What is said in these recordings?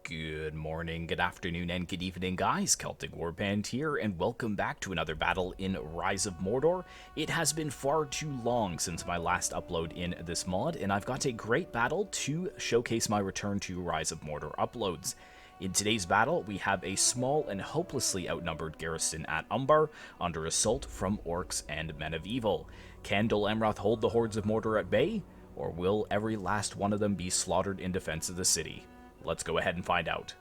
Good morning, good afternoon, and good evening, guys. Celtic Warband here, and welcome back to another battle in Rise of Mordor. It has been far too long since my last upload in this mod, and I've got a great battle to showcase my return to Rise of Mordor uploads. In today's battle, we have a small and hopelessly outnumbered garrison at Umbar under assault from orcs and men of evil. Can Dol Amroth hold the hordes of Mordor at bay, or will every last one of them be slaughtered in defense of the city? Let's go ahead and find out.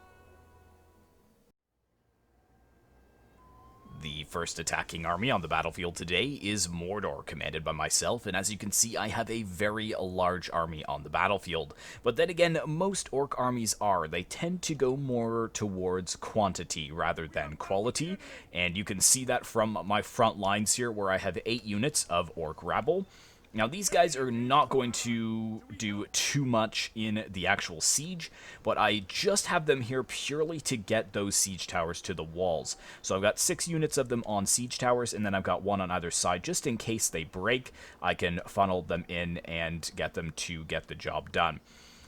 The first attacking army on the battlefield today is Mordor, commanded by myself, and as you can see, I have a very large army on the battlefield. But then again, most orc armies they tend to go more towards quantity rather than quality, and you can see that from my front lines here, where I have 8 units of orc rabble. Now, these guys are not going to do too much in the actual siege, but I just have them here purely to get those siege towers to the walls. So I've got 6 units of them on siege towers, and then I've got 1 on either side, just in case they break. I can funnel them in and get them to get the job done.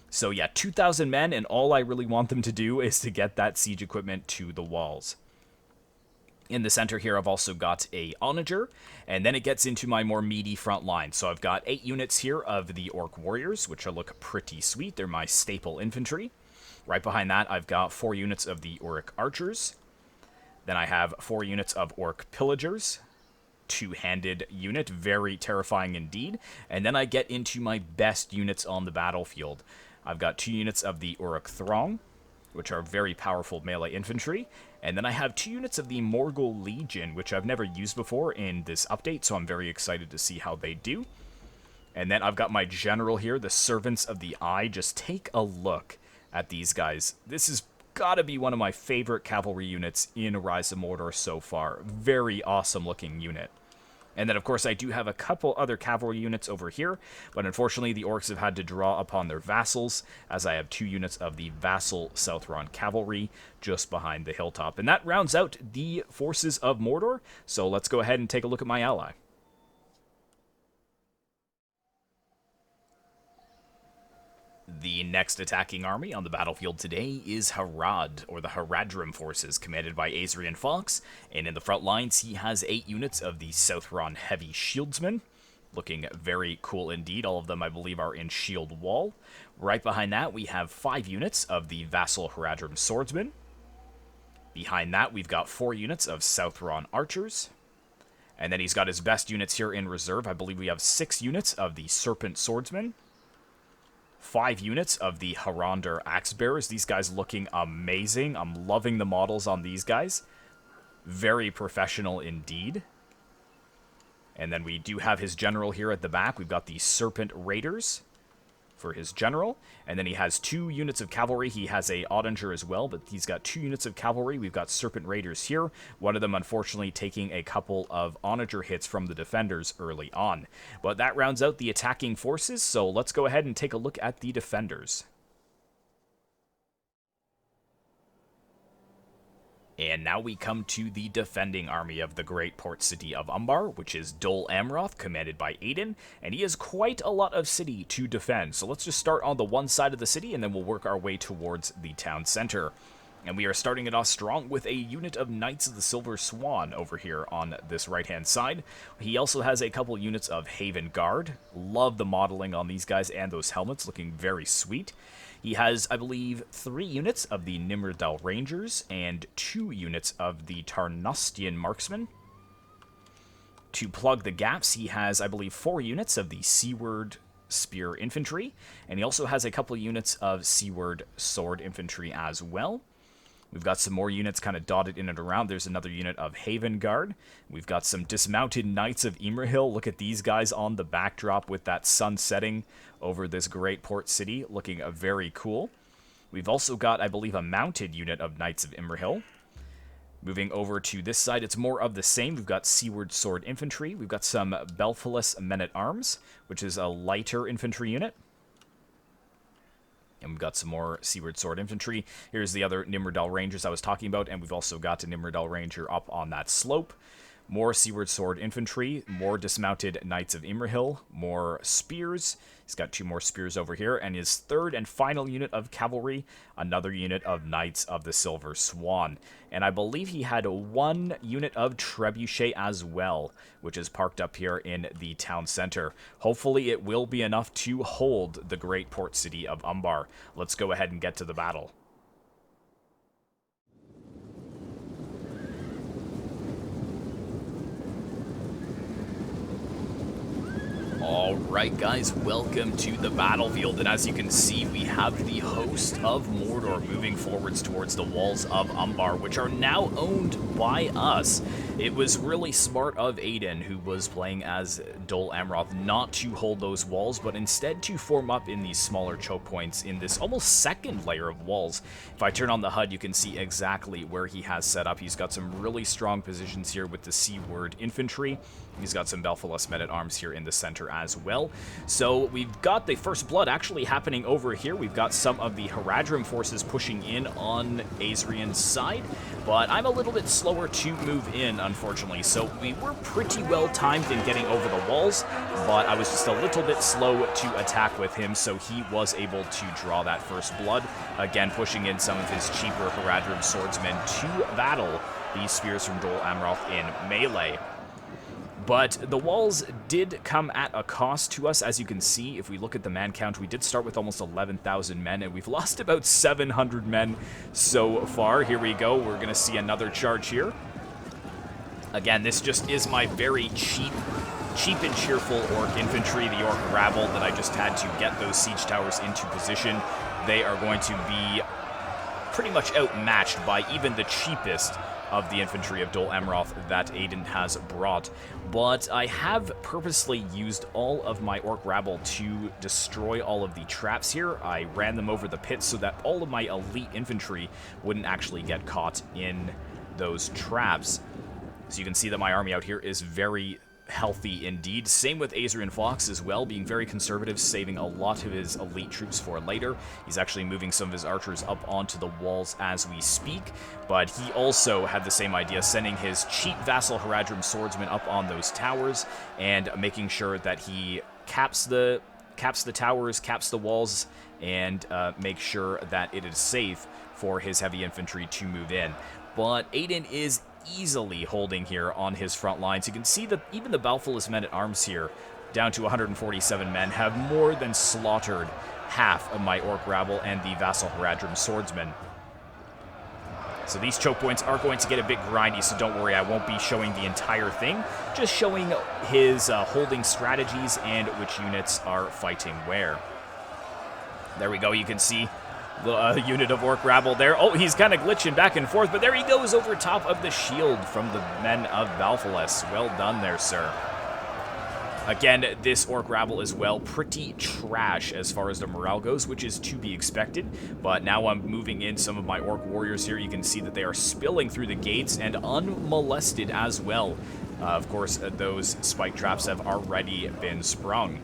So yeah, 2,000 men, and all I really want them to do is to get that siege equipment to the walls. In the center here, I've also got a onager, and then it gets into my more meaty front line. So I've got 8 units here of the orc warriors, which look pretty sweet. They're my staple infantry. Right behind that, I've got 4 units of the orc archers. Then I have 4 units of orc pillagers. Two-handed unit, very terrifying indeed. And then I get into my best units on the battlefield. I've got 2 units of the orc throng, which are very powerful melee infantry. And then I have 2 units of the Morgul Legion, which I've never used before in this update, so I'm very excited to see how they do. And then I've got my general here, the Servants of the Eye. Just take a look at these guys. This has got to be one of my favorite cavalry units in Rise of Mordor so far. Very awesome looking unit. And then, of course, I do have a couple other cavalry units over here, but unfortunately the orcs have had to draw upon their vassals, as I have 2 units of the vassal Southron cavalry just behind the hilltop. And that rounds out the forces of Mordor, so let's go ahead and take a look at my ally. The next attacking army on the battlefield today is Harad, or the Haradrim forces, commanded by Azrian Fox, and in the front lines he has 8 units of the Southron heavy shieldsmen, looking very cool indeed. All of them, I believe, are in shield wall. Right behind that, we have 5 units of the vassal Haradrim swordsmen. Behind that, we've got 4 units of Southron archers. And then he's got his best units here in reserve. I believe we have 6 units of the serpent swordsmen. 5 units of the Haronder Axe Bearers. These guys looking amazing. I'm loving the models on these guys. Very professional indeed. And then we do have his general here at the back. We've got the Serpent Raiders for his general. And then he has 2 units of cavalry. He has a Oettinger as well, but he's got 2 units of cavalry. We've got Serpent Raiders here. One of them, unfortunately, taking a couple of Oettinger hits from the defenders early on. But that rounds out the attacking forces, so let's go ahead and take a look at the defenders. And now we come to the defending army of the great port city of Umbar, which is Dol Amroth, commanded by Aiden, and he has quite a lot of city to defend. So let's just start on the one side of the city, and then we'll work our way towards the town center. And we are starting it off strong with a unit of Knights of the Silver Swan over here on this right-hand side. He also has a couple units of Haven Guard. Love the modeling on these guys and those helmets, looking very sweet. He has, I believe, 3 units of the Nimrodal Rangers and 2 units of the Tarnostian Marksmen. To plug the gaps, he has, I believe, 4 units of the Seaward Spear Infantry, and he also has a couple units of Seaward Sword Infantry as well. We've got some more units kind of dotted in and around. There's another unit of Haven Guard. We've got some dismounted Knights of Imrahil. Look at these guys on the backdrop with that sun setting over this great port city, looking very cool. We've also got, I believe, a mounted unit of Knights of Imrahil. Moving over to this side, it's more of the same. We've got Seaward Sword Infantry. We've got some Belphilus Men-at-Arms, which is a lighter infantry unit. And we've got some more Seaward Sword Infantry. Here's the other Nimrodal Rangers I was talking about, and we've also got a Nimrodal Ranger up on that slope. more Seaward Sword Infantry, more dismounted Knights of Imrahil, more spears. He's got 2 more spears over here, and his 3rd and final unit of cavalry, another unit of Knights of the Silver Swan. And I believe he had 1 unit of trebuchet as well, which is parked up here in the town center. Hopefully it will be enough to hold the great port city of Umbar. Let's go ahead and get to the battle. Alright guys, welcome to the battlefield, and as you can see, we have the host of Mordor moving forwards towards the walls of Umbar, which are now owned by us. It was really smart of Aiden, who was playing as Dol Amroth, not to hold those walls, but instead to form up in these smaller choke points in this almost second layer of walls. If I turn on the HUD, you can see exactly where he has set up. He's got some really strong positions here with the Seaward Infantry. He's got some Belfalis men-at-arms here in the center as well. So we've got the First Blood actually happening over here. We've got some of the Haradrim forces pushing in on Azrian's side, but I'm a little bit slower to move in, unfortunately. So we were pretty well timed in getting over the walls, but I was just a little bit slow to attack with him, so he was able to draw that First Blood, again pushing in some of his cheaper Haradrim swordsmen to battle these spears from Dol Amroth in melee. But the walls did come at a cost to us, as you can see. If we look at the man count, we did start with almost 11,000 men, and we've lost about 700 men so far. Here we go. We're going to see another charge here. Again, this just is my very cheap and cheerful orc infantry, the orc rabble that I just had to get those siege towers into position. They are going to be pretty much outmatched by even the cheapest of the infantry of Dol Amroth that Aiden has brought. But I have purposely used all of my orc rabble to destroy all of the traps here. I ran them over the pits so that all of my elite infantry wouldn't actually get caught in those traps. So you can see that my army out here is very healthy indeed. Same with Azrian Fox as well, being very conservative, saving a lot of his elite troops for later. He's actually moving some of his archers up onto the walls as we speak, but he also had the same idea, sending his cheap vassal Haradrim swordsmen up on those towers and making sure that he caps the towers, caps the walls, and make sure that it is safe for his heavy infantry to move in. But Aiden is easily holding here on his front lines. You can see that even the Balfolis men-at-arms here, down to 147 men, have more than slaughtered half of my orc rabble and the vassal Haradrim swordsmen. So these choke points are going to get a bit grindy, so don't worry, I won't be showing the entire thing, just showing his holding strategies and which units are fighting where. There we go, you can see the unit of orc rabble there. Oh, he's kind of glitching back and forth, but there he goes over top of the shield from the men of Balfalis. Well done there, sir. Again, this orc rabble as well, pretty trash as far as the morale goes, which is to be expected. But now I'm moving in some of my orc warriors here. You can see that they are spilling through the gates and unmolested as well. Of course, those spike traps have already been sprung.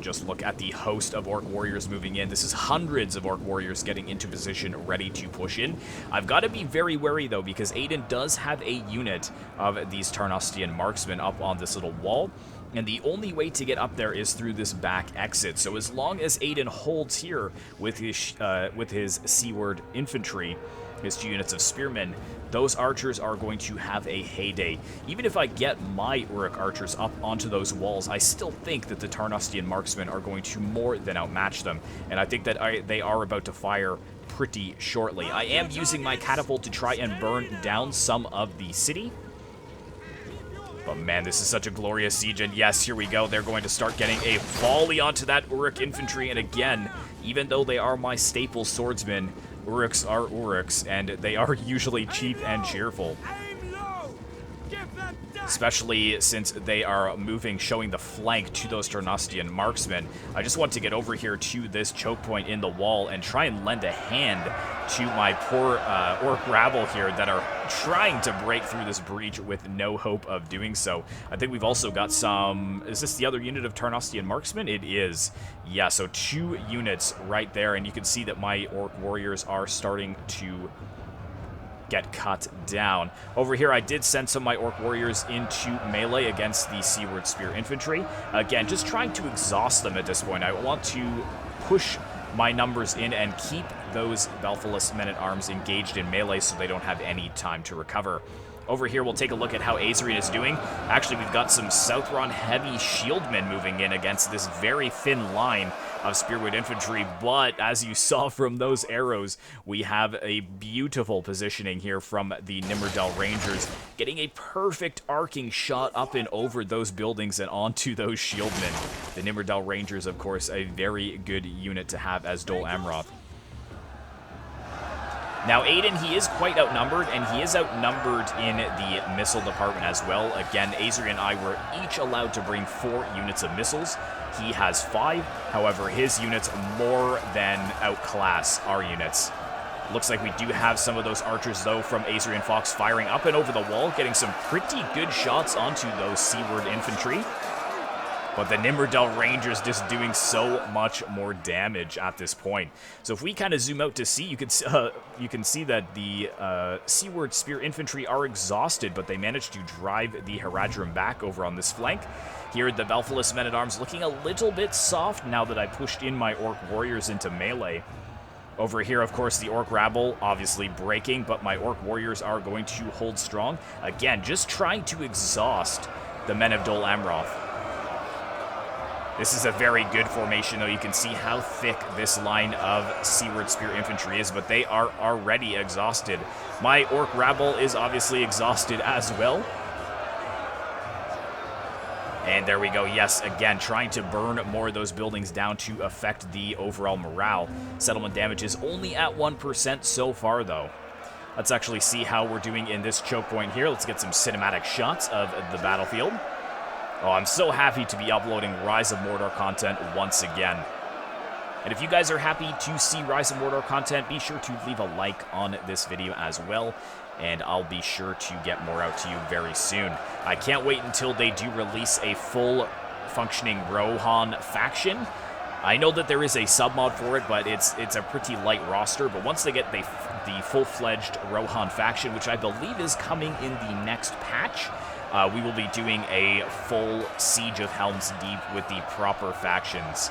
Just look at the host of orc warriors moving in. This is hundreds of orc warriors getting into position, ready to push in. I've got to be very wary, though, because Aiden does have a unit of these Tarnostian marksmen up on this little wall, and the only way to get up there is through this back exit. So as long as Aiden holds here with his seaward infantry, his 2 units of spearmen, those archers are going to have a heyday. Even if I get my Uruk archers up onto those walls, I still think that the Tarnostian marksmen are going to more than outmatch them, and I think that they are about to fire pretty shortly. I am using my catapult to try and burn down some of the city. But man, this is such a glorious siege, and yes, here we go. They're going to start getting a volley onto that Uruk infantry, and again, even though they are my staple swordsmen, Uruks are Uruks, and they are usually cheap and cheerful. Especially since they are moving, showing the flank to those Tarnostian marksmen. I just want to get over here to this choke point in the wall and try and lend a hand to my poor orc rabble here that are trying to break through this breach with no hope of doing so. I think we've also got some... Is this the other unit of Tarnostian marksmen? It is. Yeah, so 2 units right there, and you can see that my orc warriors are starting to get cut down. Over here, I did send some of my Orc Warriors into melee against the Seaward Spear Infantry. Again, just trying to exhaust them at this point. I want to push my numbers in and keep those Belfalus men-at-arms engaged in melee so they don't have any time to recover. Over here, we'll take a look at how Azrian is doing. Actually, we've got some Southron heavy shieldmen moving in against this very thin line of Spearwood infantry, but as you saw from those arrows, we have a beautiful positioning here from the Nimmerdell Rangers, getting a perfect arcing shot up and over those buildings and onto those shieldmen. The Nimmerdell Rangers, of course, a very good unit to have as Dol Amroth. Now, Aiden, he is quite outnumbered, and he is outnumbered in the missile department as well. Again, Azri and I were each allowed to bring 4 units of missiles. He has 5. However, his units more than outclass our units. Looks like we do have some of those archers, though, from Azri and Fox firing up and over the wall, getting some pretty good shots onto those seaward infantry. But the Nimmerdell Rangers just doing so much more damage at this point. So if we kind of zoom out to see, you can see that the Seaward Spear Infantry are exhausted, but they managed to drive the Haradrim back over on this flank. Here, the Belfalus Men-at-Arms looking a little bit soft now that I pushed in my Orc Warriors into melee. Over here, of course, the Orc Rabble obviously breaking, but my Orc Warriors are going to hold strong. Again, just trying to exhaust the men of Dol Amroth. This is a very good formation, though. You can see how thick this line of Seaward Spear Infantry is, but they are already exhausted. My Orc Rabble is obviously exhausted as well. And there we go. Yes, again, trying to burn more of those buildings down to affect the overall morale. Settlement damage is only at 1% so far, though. Let's actually see how we're doing in this choke point here. Let's get some cinematic shots of the battlefield. Oh, I'm so happy to be uploading Rise of Mordor content once again. And if you guys are happy to see Rise of Mordor content, be sure to leave a like on this video as well, and I'll be sure to get more out to you very soon. I can't wait until they do release a full functioning Rohan faction. I know that there is a submod for it, but it's a pretty light roster, but once they get the full-fledged Rohan faction, which I believe is coming in the next patch, we will be doing a full Siege of Helm's Deep with the proper factions.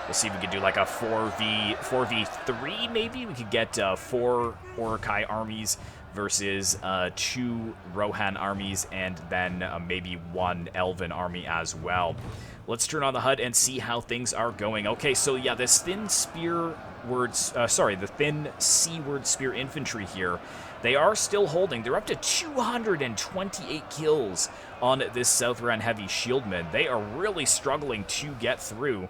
We'll see if we can do like a 4v3, maybe? We could get 4 Uruk-hai armies versus 2 Rohan armies, and then maybe 1 Elven army as well. Let's turn on the HUD and see how things are going. Okay, so yeah, this thin the thin Seaward Spear Infantry here, they are still holding. They're up to 228 kills on this Southron Heavy Shieldman. They are really struggling to get through.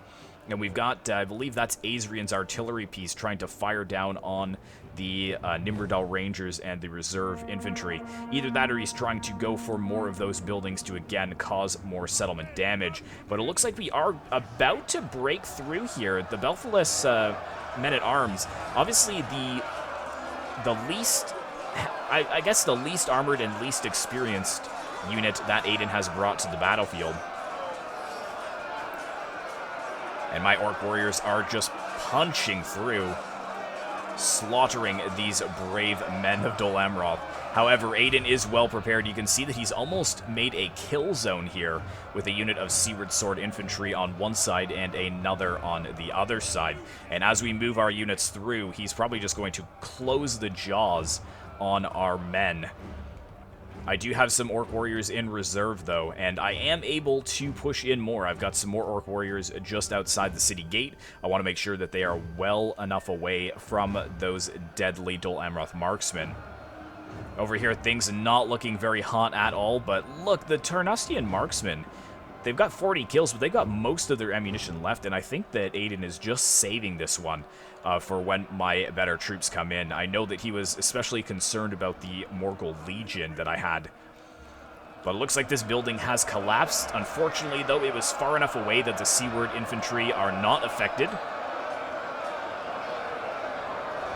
And we've got, I believe that's Azrian's artillery piece trying to fire down on the Nimmerdell Rangers and the reserve infantry. Either that or he's trying to go for more of those buildings to, again, cause more settlement damage. But it looks like we are about to break through here. The Belfalus men-at-arms, obviously the least, I guess the least armored and least experienced unit that Aiden has brought to the battlefield. And my Orc Warriors are just punching through, slaughtering these brave men of Dol Amroth. However, Aiden is well prepared. You can see that he's almost made a kill zone here with a unit of Seaward Sword Infantry on one side and another on the other side. And as we move our units through, he's probably just going to close the jaws on our men. I do have some Orc Warriors in reserve, though, and I am able to push in more. I've got some more Orc Warriors just outside the city gate. I want to make sure that they are well enough away from those deadly Dol Amroth marksmen. Over here, things not looking very hot at all, but look, the Tarnustian marksmen, they've got 40 kills, but they've got most of their ammunition left, and I think that Aiden is just saving this one for when my better troops come in. I know that he was especially concerned about the Morgul Legion that I had. But it looks like this building has collapsed. Unfortunately, though, it was far enough away that the Seaward Infantry are not affected.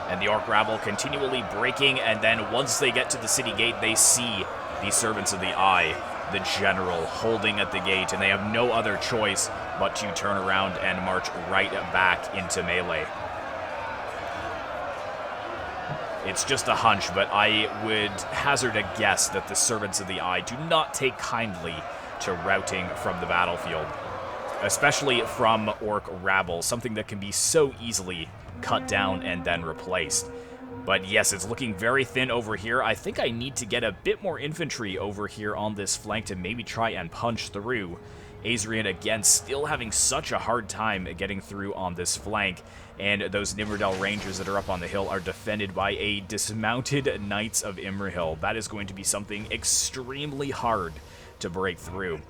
And the Orc Rabble continually breaking, and then once they get to the city gate, they see the Servants of the Eye, the General, holding at the gate, and they have no other choice but to turn around and march right back into melee. It's just a hunch, but I would hazard a guess that the Servants of the Eye do not take kindly to routing from the battlefield, especially from orc rabble, something that can be so easily cut down and then replaced. But yes, it's looking very thin over here. I think I need to get a bit more infantry over here on this flank to maybe try and punch through. Azrian, again, still having such a hard time getting through on this flank. And those Nimrodel Rangers that are up on the hill are defended by a dismounted Knights of Imrahil. That is going to be something extremely hard to break through.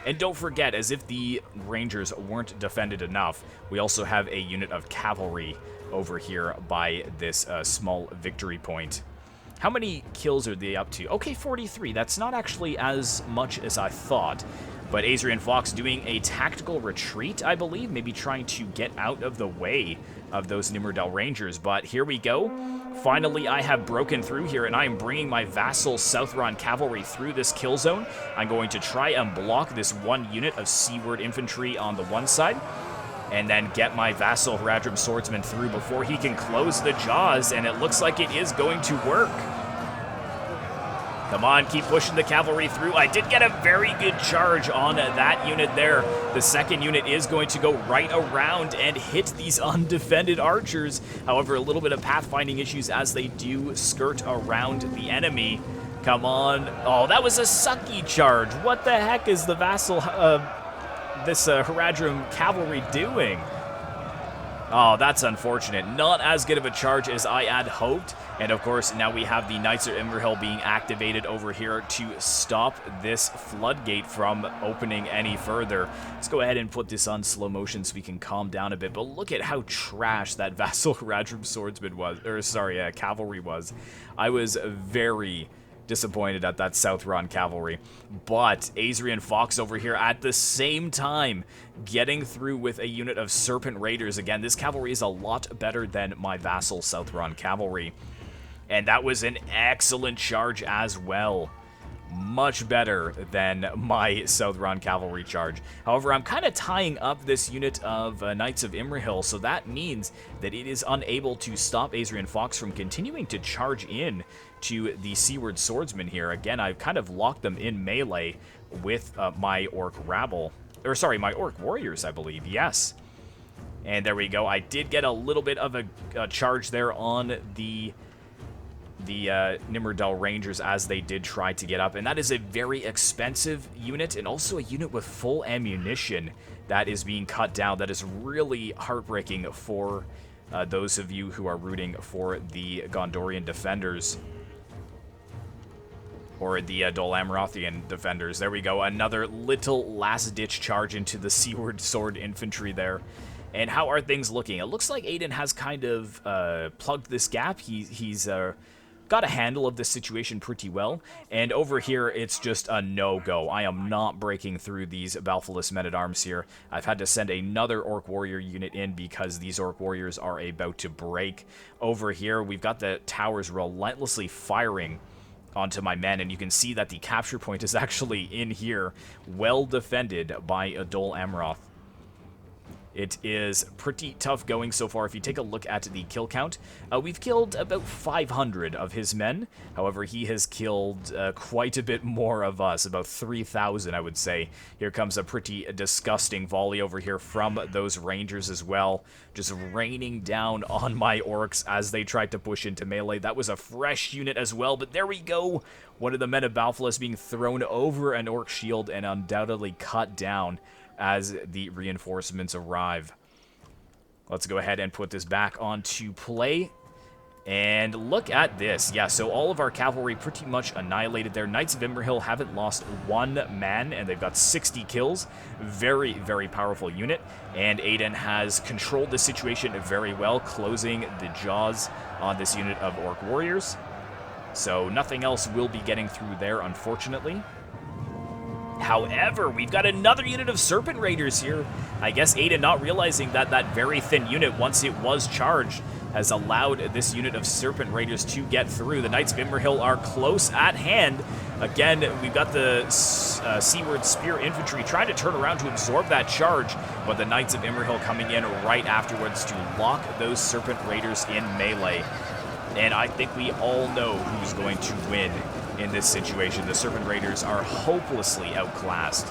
And don't forget, as if the Rangers weren't defended enough, we also have a unit of cavalry over here by this small victory point. How many kills are they up to? Okay, 43. That's not actually as much as I thought. But Azrian Fox doing a tactical retreat, I believe, maybe trying to get out of the way of those Nimrodel Rangers. But here we go. Finally, I have broken through here, and I am bringing my vassal Southron cavalry through this kill zone. I'm going to try and block this one unit of Seaward infantry on the one side, and then get my vassal Haradrim swordsman through before he can close the jaws, and it looks like it is going to work. Come on, keep pushing the cavalry through. I did get a very good charge on that unit there. The second unit is going to go right around and hit these undefended archers. However, a little bit of pathfinding issues as they do skirt around the enemy. Come on. Oh, that was a sucky charge. What the heck is the vassal, this Haradrim cavalry doing? Oh, that's unfortunate. Not as good of a charge as I had hoped. And of course, now we have the Knights of Imrahil being activated over here to stop this floodgate from opening any further. Let's go ahead and put this on slow motion so we can calm down a bit. But look at how trash that vassal Haradrim swordsman was, or sorry, cavalry was. I was very disappointed at that Southron cavalry. But Azrian Fox over here at the same time getting through with a unit of Serpent Raiders. Again, this cavalry is a lot better than my vassal Southron cavalry. And that was an excellent charge as well. Much better than my Southron cavalry charge. However, I'm kind of tying up this unit of Knights of Imrahil, so that means that it is unable to stop Azrian Fox from continuing to charge in to the Seaward Swordsman here. Again, I've kind of locked them in melee with my Orc Rabble. Or sorry, my Orc Warriors, I believe. Yes. And there we go. I did get a little bit of a charge there on the Nimrodel Rangers as they did try to get up. And that is a very expensive unit and also a unit with full ammunition that is being cut down. That is really heartbreaking for those of you who are rooting for the Gondorian defenders. Or the Dol Amrothian defenders. There we go. Another little last-ditch charge into the Seaward Sword infantry there. And how are things looking? It looks like Aiden has kind of plugged this gap. He's got a handle of this situation pretty well. And over here, it's just a no-go. I am not breaking through these Balfoulus men-at-arms here. I've had to send another Orc Warrior unit in because these Orc Warriors are about to break. Over here, we've got the towers relentlessly firing onto my men, and you can see that the capture point is actually in here, well defended by Dol Amroth. It is pretty tough going so far. If you take a look at the kill count, we've killed about 500 of his men. However, he has killed quite a bit more of us, about 3,000, I would say. Here comes a pretty disgusting volley over here from those Rangers as well, just raining down on my Orcs as they tried to push into melee. That was a fresh unit as well, but there we go. One of the men of Balfoulus being thrown over an Orc shield and undoubtedly cut down as the reinforcements arrive. Let's go ahead and put this back onto play. And look at this. Yeah, so all of our cavalry pretty much annihilated there. Knights of Imrahil haven't lost one man, and they've got 60 kills. Very, very powerful unit. And Aiden has controlled the situation very well, closing the jaws on this unit of Orc Warriors. So nothing else will be getting through there, unfortunately. However, we've got another unit of Serpent Raiders here. I guess Aiden not realizing that that very thin unit, once it was charged, has allowed this unit of Serpent Raiders to get through. The Knights of Imrahil are close at hand. Again, we've got the Seaward Spear Infantry trying to turn around to absorb that charge, but the Knights of Imrahil coming in right afterwards to lock those Serpent Raiders in melee. And I think we all know who's going to win in this situation. The Serpent Raiders are hopelessly outclassed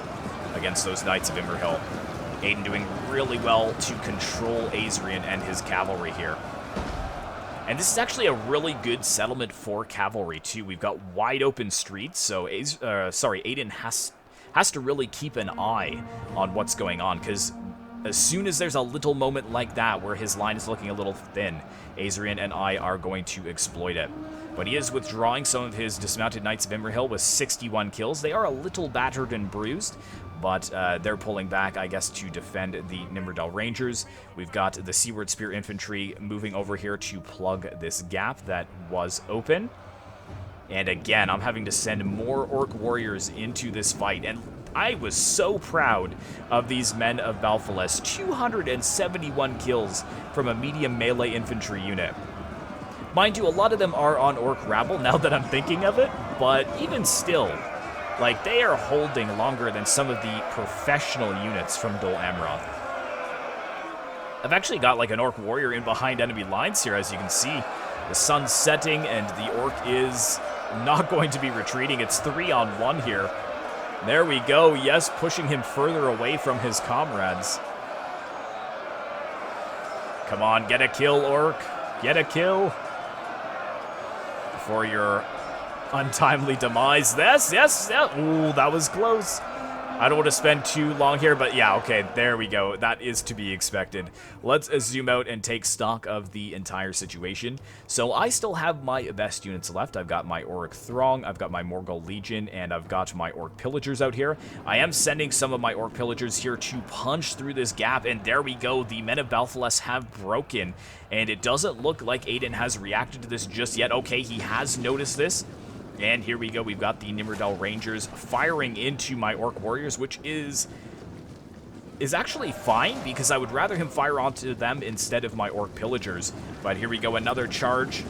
against those Knights of Imrahil. Aiden doing really well to control Azrian and his cavalry here. And this is actually a really good settlement for cavalry, too. We've got wide open streets, so Aiden has to really keep an eye on what's going on, because as soon as there's a little moment like that where his line is looking a little thin, Azrian and I are going to exploit it. But he is withdrawing some of his dismounted Knights of Imrahil with 61 kills. They are a little battered and bruised, but they're pulling back, I guess, to defend the Nimrodel Rangers. We've got the Seaward Spear Infantry moving over here to plug this gap that was open. And again, I'm having to send more Orc Warriors into this fight, and I was so proud of these men of Balfalas. 271 kills from a medium melee infantry unit. Mind you, a lot of them are on Orc Rabble now that I'm thinking of it, but even still, like, they are holding longer than some of the professional units from Dol Amroth. I've actually got like an Orc Warrior in behind enemy lines here, as you can see. The sun's setting and the Orc is not going to be retreating. It's 3-on-1 here. There we go. Yes, pushing him further away from his comrades. Come on, get a kill, Orc. Get a kill. Before your untimely demise. Yes. Ooh, that was close. I don't want to spend too long here, but yeah, okay, there we go. That is to be expected. Let's zoom out and take stock of the entire situation. So I still have my best units left. I've got my Auric Throng, I've got my Morgul Legion, and I've got my Orc Pillagers out here. I am sending some of my Orc Pillagers here to punch through this gap, and there we go. The men of Balfalas have broken, and it doesn't look like Aiden has reacted to this just yet. Okay, he has noticed this. And here we go, we've got the Nimrodel Rangers firing into my Orc Warriors, which is actually fine, because I would rather him fire onto them instead of my Orc Pillagers. But here we go, another charge.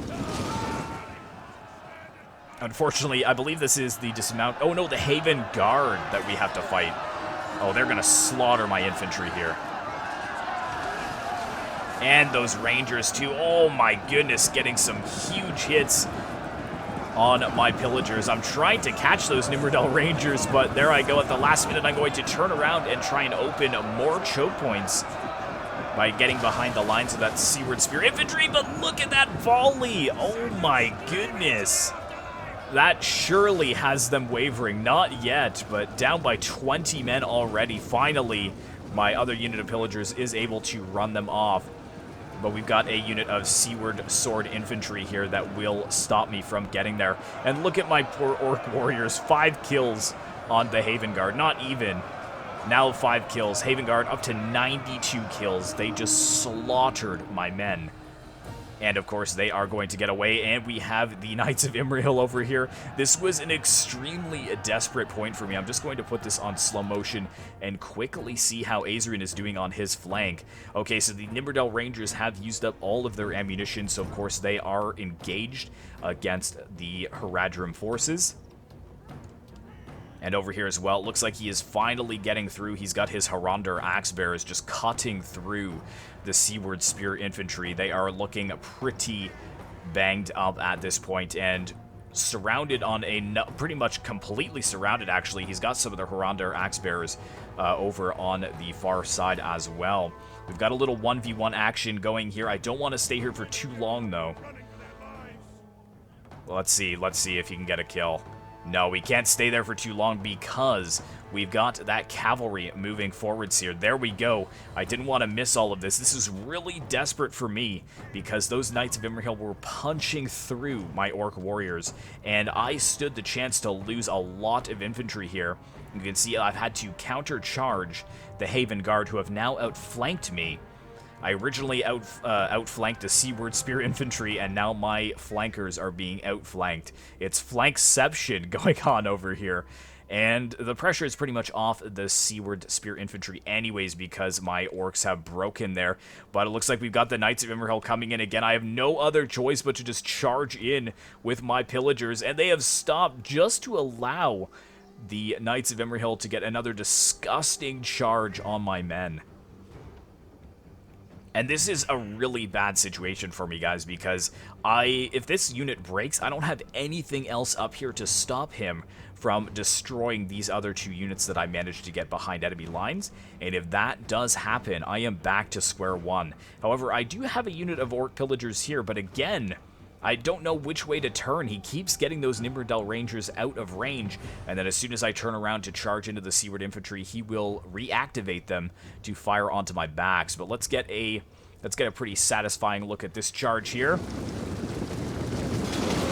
Unfortunately, I believe this is the dismount... Oh no, the Haven Guard that we have to fight. Oh, they're going to slaughter my infantry here. And those Rangers too. Oh my goodness, getting some huge hits on my Pillagers. I'm trying to catch those Nimrodel Rangers, but there I go. At the last minute, I'm going to turn around and try and open more choke points by getting behind the lines of that Seaward Spear Infantry, but look at that volley! Oh my goodness! That surely has them wavering. Not yet, but down by 20 men already. Finally, my other unit of Pillagers is able to run them off. But we've got a unit of Seaward Sword Infantry here that will stop me from getting there. And look at my poor Orc Warriors. 5 kills on the Haven Guard. Not even. Now 5 kills. Haven Guard up to 92 kills. They just slaughtered my men. And of course, they are going to get away, and we have the Knights of Imrahil over here. This was an extremely desperate point for me. I'm just going to put this on slow motion and quickly see how Azrian is doing on his flank. Okay, so the Nimrodel Rangers have used up all of their ammunition, so of course they are engaged against the Haradrim forces. And over here as well, it looks like he is finally getting through. He's got his Harandir Axe Bearers just cutting through the Seaward Spear Infantry. They are looking pretty banged up at this point, and surrounded on a... pretty much completely surrounded, actually. He's got some of the Harandir Axe Bearers over on the far side as well. We've got a little 1v1 action going here. I don't want to stay here for too long, though. Let's see if he can get a kill. No, we can't stay there for too long because we've got that cavalry moving forwards here. There we go. I didn't want to miss all of this. This is really desperate for me because those Knights of Imrahil were punching through my Orc Warriors, and I stood the chance to lose a lot of infantry here. You can see I've had to counter-charge the Haven Guard, who have now outflanked me. I originally outflanked the Seaward Spear Infantry, and now my flankers are being outflanked. It's flankception going on over here. And the pressure is pretty much off the Seaward Spear Infantry anyways because my orcs have broken there. But it looks like we've got the Knights of Imrahil coming in again. I have no other choice but to just charge in with my Pillagers, and they have stopped just to allow the Knights of Imrahil to get another disgusting charge on my men. And this is a really bad situation for me, guys, because if this unit breaks, I don't have anything else up here to stop him from destroying these other 2 units that I managed to get behind enemy lines. And if that does happen, I am back to square one. However, I do have a unit of orc pillagers here, but again, I don't know which way to turn. He keeps getting those Nimberdell Rangers out of range, and then as soon as I turn around to charge into the seaward infantry, he will reactivate them to fire onto my backs. But let's get a pretty satisfying look at this charge here.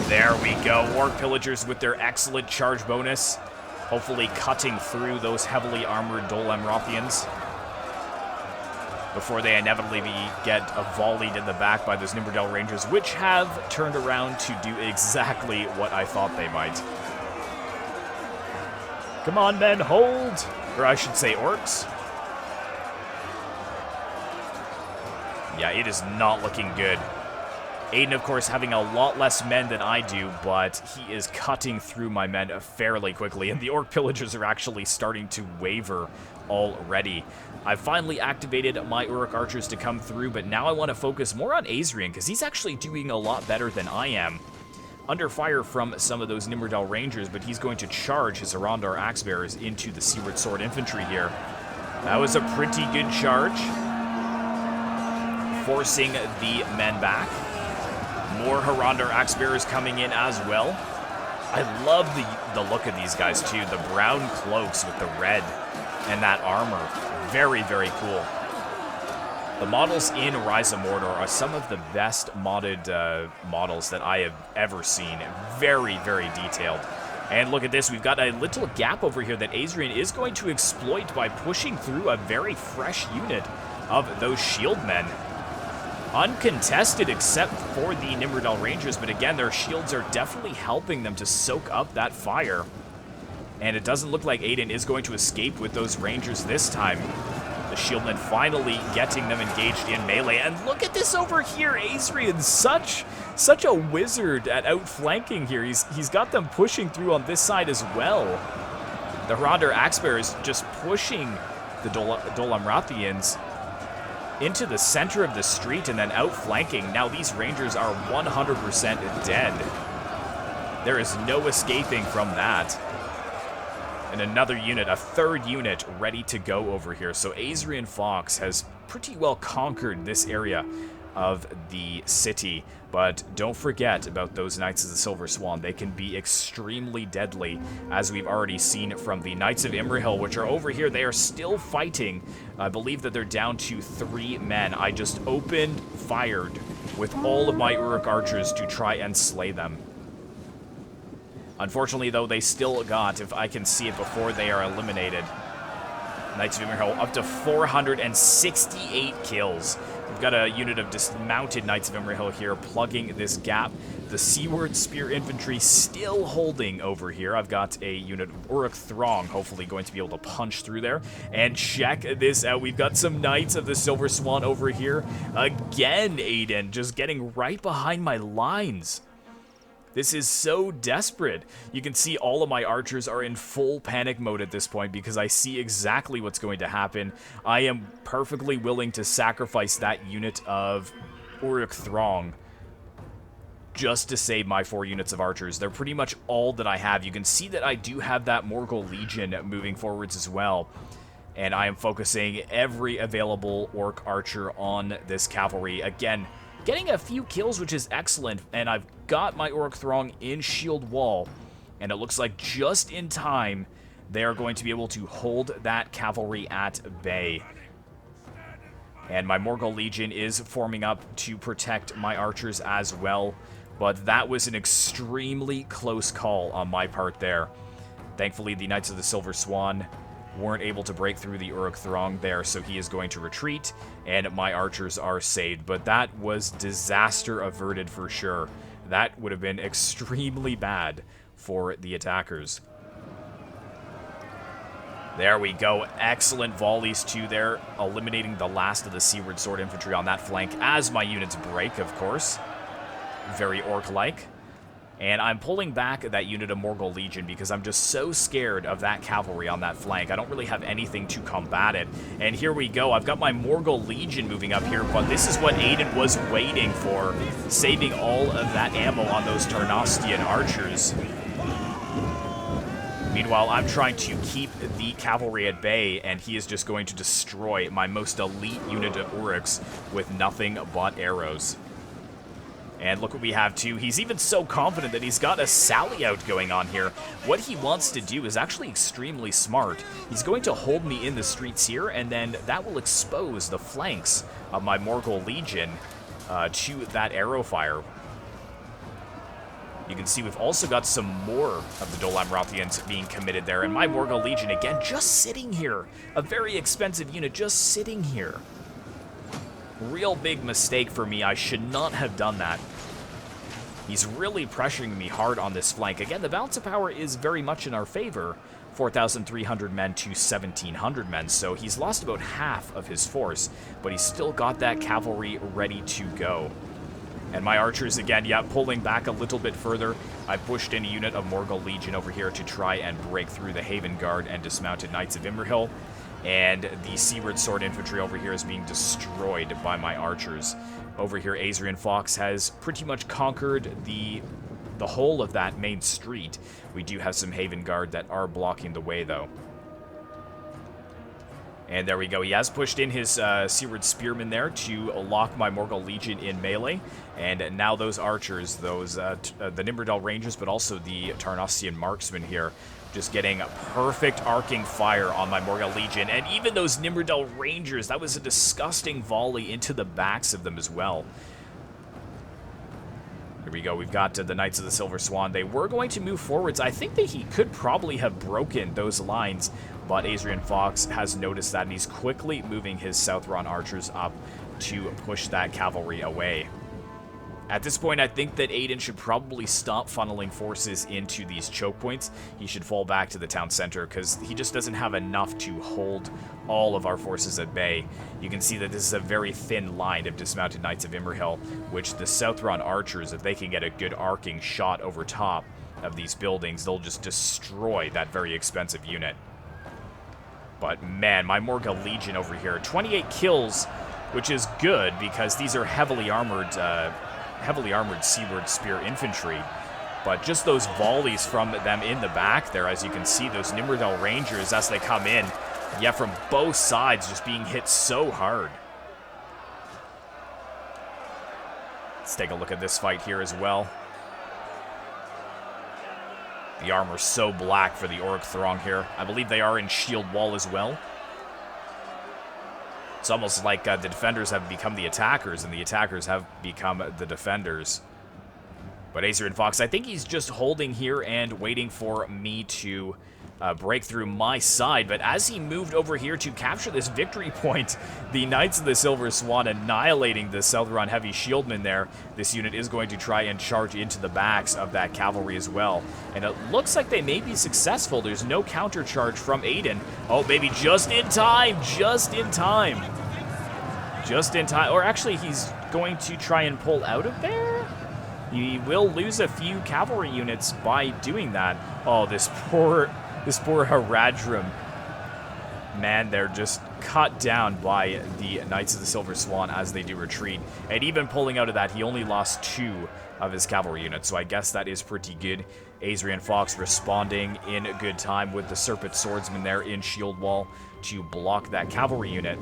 There we go. Orc Pillagers with their excellent charge bonus, hopefully cutting through those heavily armored Dol Amrothians before they inevitably get volleyed in the back by those Nimberdell Rangers, which have turned around to do exactly what I thought they might. Come on, men, hold! Or I should say orcs. Yeah, it is not looking good. Aiden, of course, having a lot less men than I do, but he is cutting through my men fairly quickly, and the Orc Pillagers are actually starting to waver already. I've finally activated my Uruk Archers to come through, but now I want to focus more on Azrian, because he's actually doing a lot better than I am. Under fire from some of those Nimberdell Rangers, but he's going to charge his Arandar Axebearers into the Seaward Sword Infantry here. That was a pretty good charge, forcing the men back. More Harandar Axebearers coming in as well. I love the look of these guys too. The brown cloaks with the red and that armor. Very, very cool. The models in Rise of Mordor are some of the best modded models that I have ever seen. Very, very detailed. And look at this. We've got a little gap over here that Azrian is going to exploit by pushing through a very fresh unit of those shield men. Uncontested except for the Nimberdell Rangers, but again, their shields are definitely helping them to soak up that fire. And it doesn't look like Aiden is going to escape with those Rangers this time. The shieldmen finally getting them engaged in melee. And look at this over here, Azrian, such a wizard at outflanking here. He's got them pushing through on this side as well. The Harandar Axebearers just pushing the Dol Amrothians into the center of the street and then outflanking. Now these Rangers are 100% dead. There is no escaping from that. And another unit, a third unit, ready to go over here. So Azrian Fox has pretty well conquered this area of the city. But don't forget about those Knights of the Silver Swan. They can be extremely deadly, as we've already seen from the Knights of Imrahil, which are over here. They are still fighting. I believe that they're down to 3 men. I just fired with all of my Uruk Archers to try and slay them. Unfortunately, though, they still got, if I can see it before they are eliminated, Knights of Imrahil up to 468 kills. We've got a unit of dismounted Knights of Imrahil here plugging this gap. The Seaward Spear Infantry still holding over here. I've got a unit of Uruk Throng hopefully going to be able to punch through there. And check this out. We've got some Knights of the Silver Swan over here. Again, Aiden, just getting right behind my lines. This is so desperate. You can see all of my archers are in full panic mode at this point because I see exactly what's going to happen. I am perfectly willing to sacrifice that unit of Uruk Throng just to save my 4 units of archers. They're pretty much all that I have. You can see that I do have that Morgul Legion moving forwards as well. And I am focusing every available Orc Archer on this cavalry. Again, getting a few kills, which is excellent, and I've got my Uruk Throng in shield wall, and it looks like just in time they are going to be able to hold that cavalry at bay. And my Morgul Legion is forming up to protect my archers as well, but that was an extremely close call on my part there. Thankfully, the Knights of the Silver Swan weren't able to break through the Uruk Throng there, so he is going to retreat, and my archers are saved. But that was disaster averted for sure. That would have been extremely bad for the attackers. There we go. Excellent volleys too there, eliminating the last of the Seaward Sword Infantry on that flank as my units break, of course. Very orc-like. And I'm pulling back that unit of Morgul Legion because I'm just so scared of that cavalry on that flank. I don't really have anything to combat it. And here we go. I've got my Morgul Legion moving up here, but this is what Aiden was waiting for, saving all of that ammo on those Tarnostian archers. Meanwhile, I'm trying to keep the cavalry at bay, and he is just going to destroy my most elite unit of orcs with nothing but arrows. And look what we have, too. He's even so confident that he's got a sally out going on here. What he wants to do is actually extremely smart. He's going to hold me in the streets here, and then that will expose the flanks of my Morgul Legion to that arrow fire. You can see we've also got some more of the Dol Amrothians being committed there. And my Morgul Legion, again, just sitting here. A very expensive unit just sitting here. Real big mistake for me. I should not have done that. He's really pressuring me hard on this flank. Again, the balance of power is very much in our favor. 4,300 men to 1,700 men, so he's lost about half of his force, but he's still got that cavalry ready to go. And my archers, again, yeah, pulling back a little bit further. I pushed in a unit of Morgul Legion over here to try and break through the Haven Guard and dismounted Knights of Imrahil. And the Seaward Sword Infantry over here is being destroyed by my archers. Over here, Azrian Fox has pretty much conquered the whole of that main street. We do have some Haven Guard that are blocking the way, though. And there we go. He has pushed in his Seaward Spearmen there to lock my Morgul Legion in melee. And now those archers, those the Nimberdal Rangers, but also the Tarnostian Marksmen here, just getting perfect arcing fire on my Morgul Legion. And even those Nimberdal Rangers, that was a disgusting volley into the backs of them as well. Here we go. We've got the Knights of the Silver Swan. They were going to move forwards. I think that he could probably have broken those lines, but Azrian Fox has noticed that, and he's quickly moving his Southron archers up to push that cavalry away. At this point, I think that Aiden should probably stop funneling forces into these choke points. He should fall back to the town center because he just doesn't have enough to hold all of our forces at bay. You can see that this is a very thin line of dismounted Knights of Imrahil, which the Southron archers, if they can get a good arcing shot over top of these buildings, they'll just destroy that very expensive unit. But man, my Morgul Legion over here, 28 kills, which is good because these are heavily armored Seaward Spear infantry. But just those volleys from them in the back there, as you can see, those Nimberdal Rangers as they come in, yeah, from both sides, just being hit so hard. Let's take a look at this fight here as well. The armor's so black for the Orc throng here. I believe they are in shield wall as well. It's almost like the defenders have become the attackers, and the attackers have become the defenders. But Azrian Fox, I think he's just holding here and waiting for me to break through my side. But as he moved over here to capture this victory point, the Knights of the Silver Swan annihilating the Southron Heavy Shieldmen there. This unit is going to try and charge into the backs of that cavalry as well. And it looks like they may be successful. There's no countercharge from Aiden. Oh, baby, just in time! Just in time! Just in time. Or actually, he's going to try and pull out of there? He will lose a few cavalry units by doing that. Oh, this poor Haradrim. Man, they're just cut down by the Knights of the Silver Swan as they do retreat. And even pulling out of that, he only lost 2 of his cavalry units, so I guess that is pretty good. Azrian Fox responding in good time with the Serpent Swordsman there in shield wall to block that cavalry unit.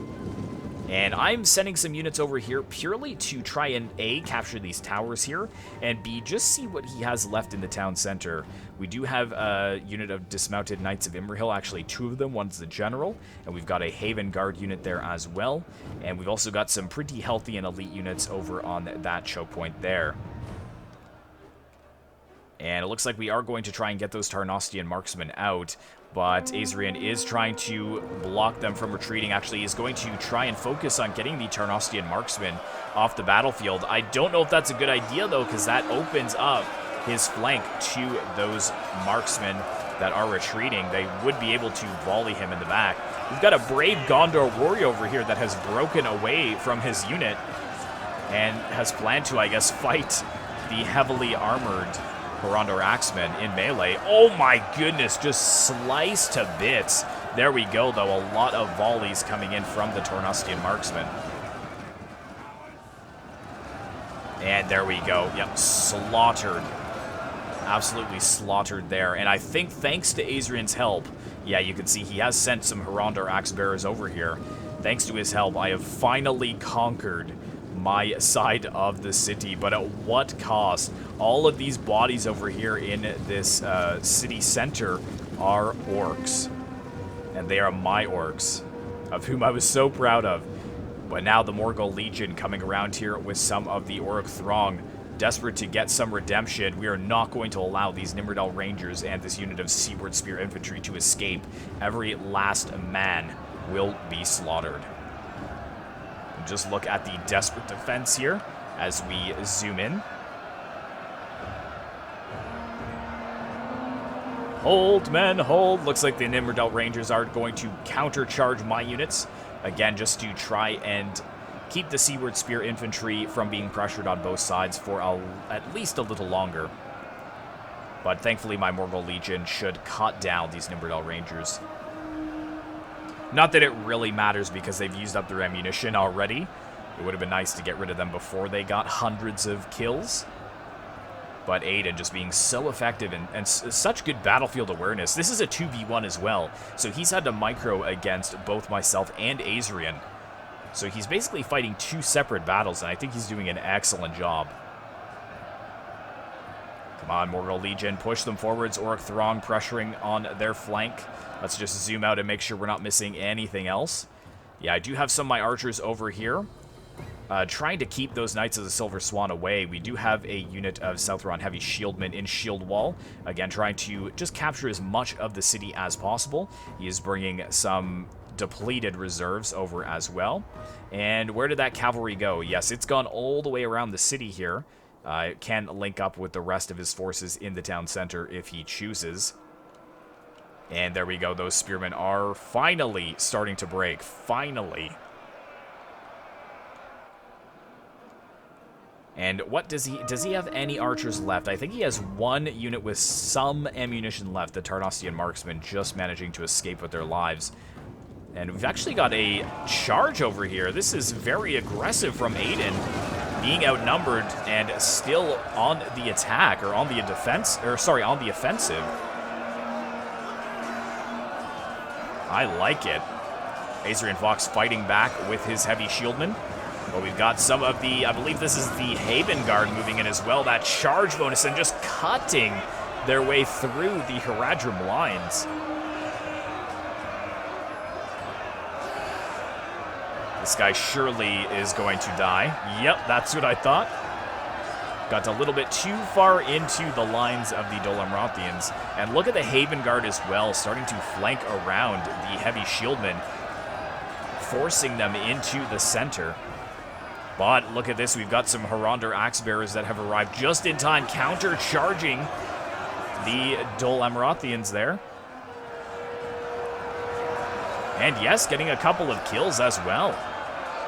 And I'm sending some units over here purely to try and A, capture these towers here, and B, just see what he has left in the town center. We do have a unit of dismounted Knights of Imrahil, actually 2 of them, one's the general, and we've got a Haven Guard unit there as well. And we've also got some pretty healthy and elite units over on that choke point there. And it looks like we are going to try and get those Tarnostian marksmen out, but Azrian is trying to block them from retreating. Actually, he's going to try and focus on getting the Tarnostian marksmen off the battlefield. I don't know if that's a good idea, though, because that opens up his flank to those marksmen that are retreating. They would be able to volley him in the back. We've got a brave Gondor warrior over here that has broken away from his unit and has planned to, I guess, fight the heavily armored Horondor Axemen in melee. Oh my goodness, just sliced to bits. There we go, though. A lot of volleys coming in from the Tornostian marksmen. And there we go. Yep, slaughtered. Absolutely slaughtered there. And I think thanks to Azrian's help, yeah, you can see he has sent some Horondor Axe Bearers over here. Thanks to his help, I have finally conquered my side of the city. But at what cost? All of these bodies over here in this city center are orcs. And they are my orcs, of whom I was so proud of. But now the Morgul Legion coming around here with some of the Orc throng, desperate to get some redemption. We are not going to allow these Nimrodel Rangers and this unit of Seaward Spear Infantry to escape. Every last man will be slaughtered. And just look at the desperate defense here as we zoom in. Hold, men, hold. Looks like the Nimrodel Rangers are going to countercharge my units. Again, just to try and keep the Seaward Spear Infantry from being pressured on both sides for at least a little longer. But thankfully, my Morgul Legion should cut down these Nimrodel Rangers. Not that it really matters because they've used up their ammunition already. It would have been nice to get rid of them before they got hundreds of kills. But Aiden just being so effective and such good battlefield awareness. This is a 2v1 as well, so he's had to micro against both myself and Azrian. So he's basically fighting two separate battles, and I think he's doing an excellent job. Come on, Morgul Legion, push them forwards. Orc Throng pressuring on their flank. Let's just zoom out and make sure we're not missing anything else. Yeah, I do have some of my archers over here. Trying to keep those Knights of the Silver Swan away. We do have a unit of Southron Heavy Shieldmen in Shield Wall. Again, trying to just capture as much of the city as possible. He is bringing some depleted reserves over as well. And where did that cavalry go? Yes, it's gone all the way around the city here. It can link up with the rest of his forces in the town center if he chooses. And there we go. Those spearmen are finally starting to break. Finally. And what does he have any archers left? I think he has one unit with some ammunition left, the Tarnostian marksmen just managing to escape with their lives. And we've actually got a charge over here. This is very aggressive from Aiden, being outnumbered and still on the attack, or on the defense, or sorry, on the offensive. I like it. Azrian Fox fighting back with his heavy shieldmen. But we've got some of the, I believe this is the Haven Guard moving in as well. That charge bonus and just cutting their way through the Haradrim lines. This guy surely is going to die. Yep, that's what I thought. Got a little bit too far into the lines of the Dol Amrothians. And look at the Haven Guard as well, starting to flank around the heavy shieldmen, forcing them into the center. But look at this, we've got some Horondor Axe Bearers that have arrived just in time, counter-charging the Dol Amrothians there. And yes, getting a couple of kills as well.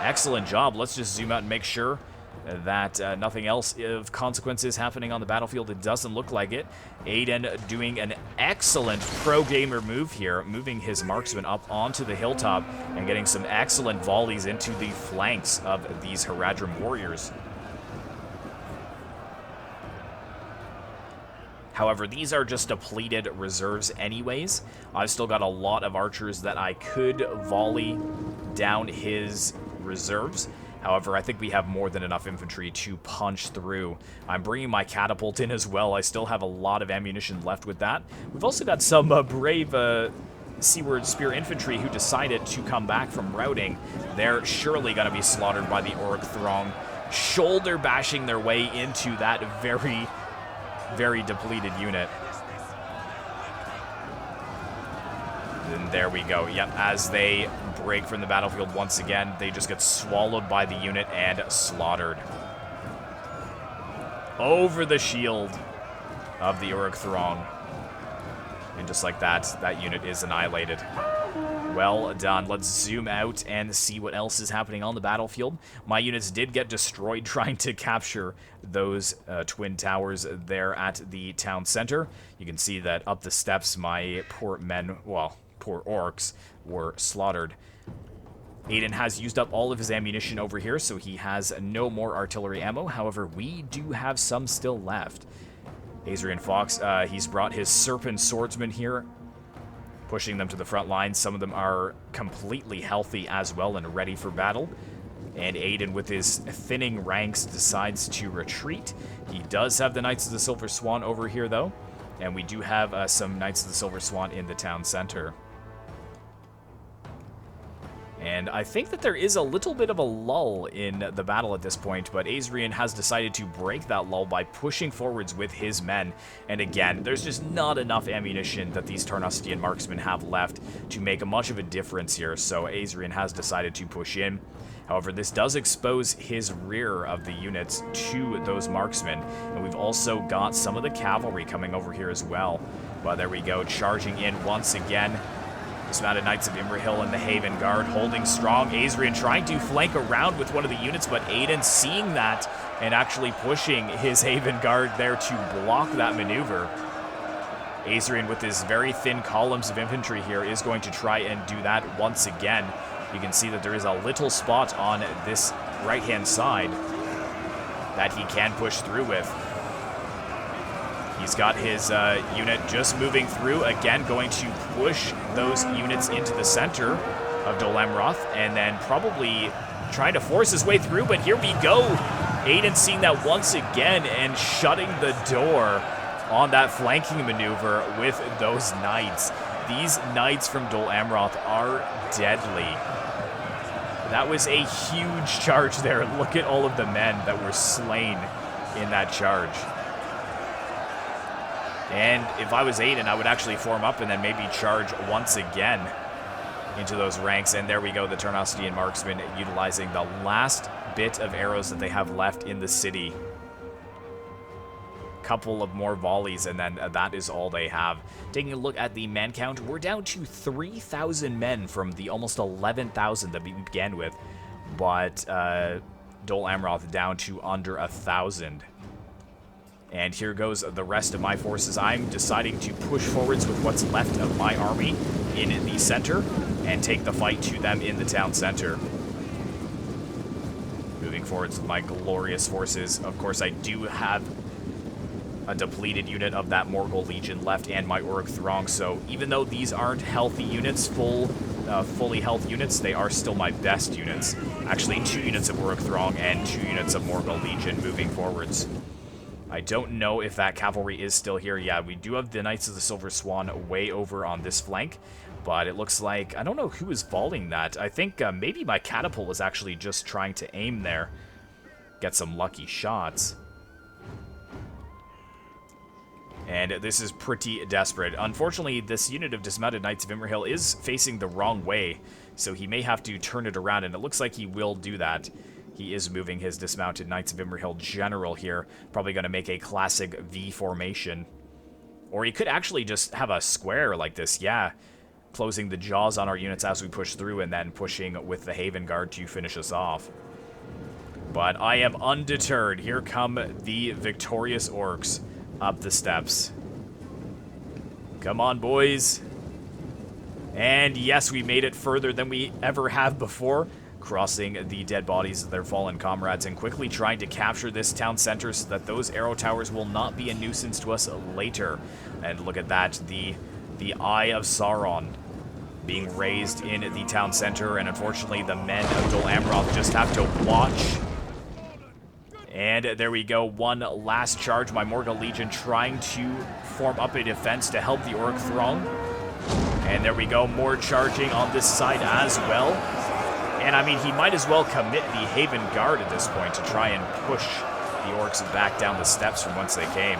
Excellent job. Let's just zoom out and make sure that nothing else of consequence is happening on the battlefield. It doesn't look like it. Aiden doing an excellent pro-gamer move here, moving his marksman up onto the hilltop and getting some excellent volleys into the flanks of these Haradrim warriors. However, these are just depleted reserves anyways. I've still got a lot of archers that I could volley down his reserves. However, I think we have more than enough infantry to punch through. I'm bringing my catapult in as well. I still have a lot of ammunition left with that. We've also got some brave Seaward Spear Infantry who decided to come back from routing. They're surely going to be slaughtered by the Orc Throng, shoulder bashing their way into that very, very depleted unit. And there we go. Yep, as they break from the battlefield once again, they just get swallowed by the unit and slaughtered. Over the shield of the Orc Throng. And just like that, that unit is annihilated. Well done. Let's zoom out and see what else is happening on the battlefield. My units did get destroyed trying to capture those twin towers there at the town center. You can see that up the steps, my poor men, well, poor orcs, were slaughtered. Aiden has used up all of his ammunition over here, so he has no more artillery ammo. However, we do have some still left. Azrian Fox, he's brought his Serpent Swordsman here, pushing them to the front lines. Some of them are completely healthy as well and ready for battle. And Aiden, with his thinning ranks, decides to retreat. He does have the Knights of the Silver Swan over here, though. And we do have some Knights of the Silver Swan in the town center. And I think that there is a little bit of a lull in the battle at this point, but Azrian has decided to break that lull by pushing forwards with his men. And again, there's just not enough ammunition that these Tarnostian marksmen have left to make much of a difference here, so Azrian has decided to push in. However, this does expose his rear of the units to those marksmen, and we've also got some of the cavalry coming over here as well. Well, there we go, charging in once again. Dismounted Knights of Imrahil and the Haven Guard holding strong. Azrian trying to flank around with one of the units, but Aiden seeing that and actually pushing his Haven Guard there to block that maneuver. Azrian, with his very thin columns of infantry here, is going to try and do that once again. You can see that there is a little spot on this right-hand side that he can push through with. He's got his unit just moving through, again going to push those units into the center of Dol Amroth, and then probably trying to force his way through, but here we go. Aiden seeing that once again and shutting the door on that flanking maneuver with those knights. These knights from Dol Amroth are deadly. That was a huge charge there. Look at all of the men that were slain in that charge. And if I was Aiden, I would actually form up and then maybe charge once again into those ranks. And there we go, the Tarnostian marksmen utilizing the last bit of arrows that they have left in the city. Couple of more volleys, and then that is all they have. Taking a look at the man count, we're down to 3,000 men from the almost 11,000 that we began with. But Dol Amroth down to under 1,000. And here goes the rest of my forces. I'm deciding to push forwards with what's left of my army in the center and take the fight to them in the town center. Moving forwards with my glorious forces. Of course, I do have a depleted unit of that Morgul Legion left and my Uruk Throng, so even though these aren't healthy units, fully health units, they are still my best units. Actually, 2 units of Uruk Throng and 2 units of Morgul Legion moving forwards. I don't know if that cavalry is still here. Yeah, we do have the Knights of the Silver Swan way over on this flank, but it looks like, I don't know who is volleying that. I think maybe my catapult was actually just trying to aim there, get some lucky shots. And this is pretty desperate. Unfortunately, this unit of Dismounted Knights of Imrahil is facing the wrong way, so he may have to turn it around, and it looks like he will do that. He is moving his Dismounted Knights of Imrahil general here. Probably going to make a classic V formation. Or he could actually just have a square like this, yeah. Closing the jaws on our units as we push through, and then pushing with the Haven Guard to finish us off. But I am undeterred. Here come the victorious orcs up the steps. Come on, boys. And yes, we made it further than we ever have before, crossing the dead bodies of their fallen comrades and quickly trying to capture this town center so that those arrow towers will not be a nuisance to us later. And look at that, the Eye of Sauron being raised in the town center, and unfortunately the men of Dol Amroth just have to watch. And there we go, one last charge. My Morgul Legion trying to form up a defense to help the Uruk Throng. And there we go, more charging on this side as well. And I mean, he might as well commit the Haven Guard at this point to try and push the orcs back down the steps from whence they came.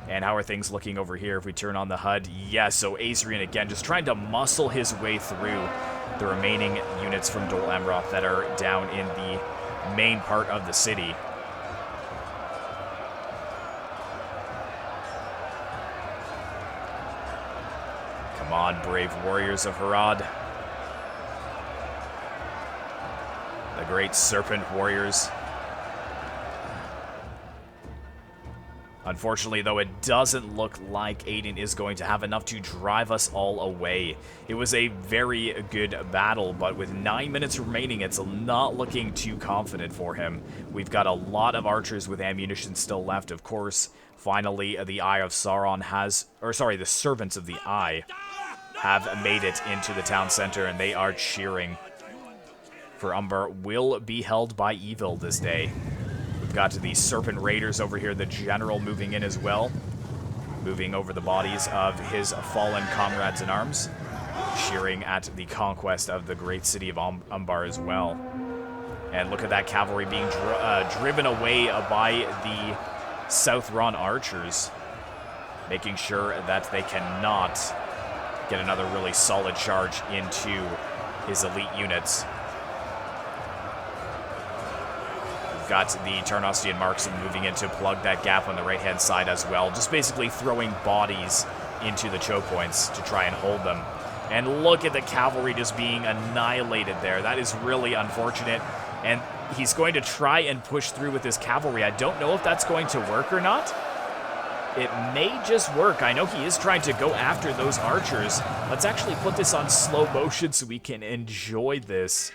And how are things looking over here if we turn on the HUD? Yeah, so Azrian again just trying to muscle his way through the remaining units from Dol Amroth that are down in the main part of the city. Come Come on, brave warriors of Harad. The great serpent warriors. Unfortunately, though, it doesn't look like Aiden is going to have enough to drive us all away. It was a very good battle, but with 9 minutes remaining, it's not looking too confident for him. We've got a lot of archers with ammunition still left, of course. Finally, the Eye of Sauron has... Or, sorry, the Servants of the Eye have made it into the town center, and they are cheering. For Umbar will be held by evil this day. We've got the Serpent Raiders over here, the General moving in as well. Moving over the bodies of his fallen comrades in arms. Cheering at the conquest of the great city of Umbar as well. And look at that cavalry being driven away by the Southron archers. Making sure that they cannot get another really solid charge into his elite units. Got the Tarnostian marksman moving in to plug that gap on the right-hand side as well. Just basically throwing bodies into the choke points to try and hold them. And look at the cavalry just being annihilated there. That is really unfortunate. And he's going to try and push through with his cavalry. I don't know if that's going to work or not. It may just work. I know he is trying to go after those archers. Let's actually put this on slow motion so we can enjoy this.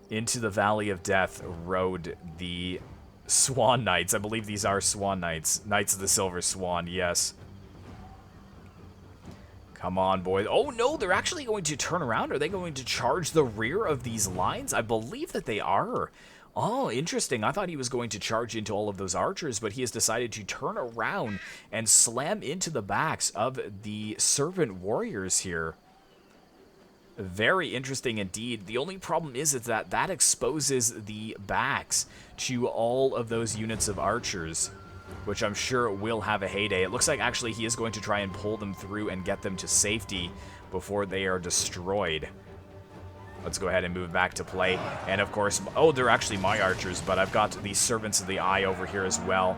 Into the Valley of Death rode the Swan Knights. I believe these are Swan Knights. Knights of the Silver Swan, yes. Come on, boys. Oh, no, they're actually going to turn around. Are they going to charge the rear of these lines? I believe that they are. Oh, interesting. I thought he was going to charge into all of those archers, but he has decided to turn around and slam into the backs of the Serpent Warriors here. Very interesting indeed. The only problem is that exposes the backs to all of those units of archers, which I'm sure will have a heyday. It looks like actually he is going to try and pull them through and get them to safety before they are destroyed. Let's go ahead and move back to play. And of course, oh, they're actually my archers, but I've got the Servants of the Eye over here as well.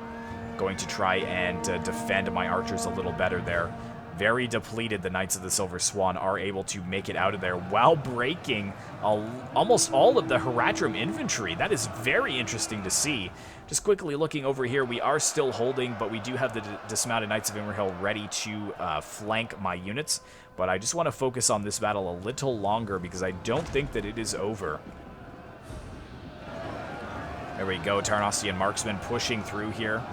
Going to try and defend my archers a little better there. Very depleted, the Knights of the Silver Swan are able to make it out of there while breaking almost all of the Haradrim infantry. That is very interesting to see. Just quickly looking over here, we are still holding, but we do have the dismounted Knights of Imrahil ready to flank my units. But I just want to focus on this battle a little longer because I don't think that it is over. There we go, Tarnostian marksmen pushing through here.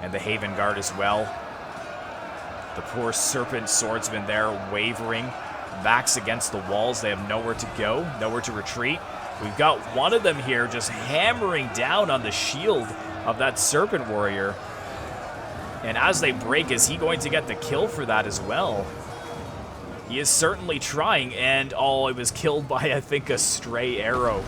And the Haven Guard as well. The poor Serpent Swordsmen there wavering, backs against the walls. They have nowhere to go, nowhere to retreat. We've got one of them here just hammering down on the shield of that Serpent Warrior. And as they break, is he going to get the kill for that as well? He is certainly trying, and oh, it was killed by, I think, a stray arrow.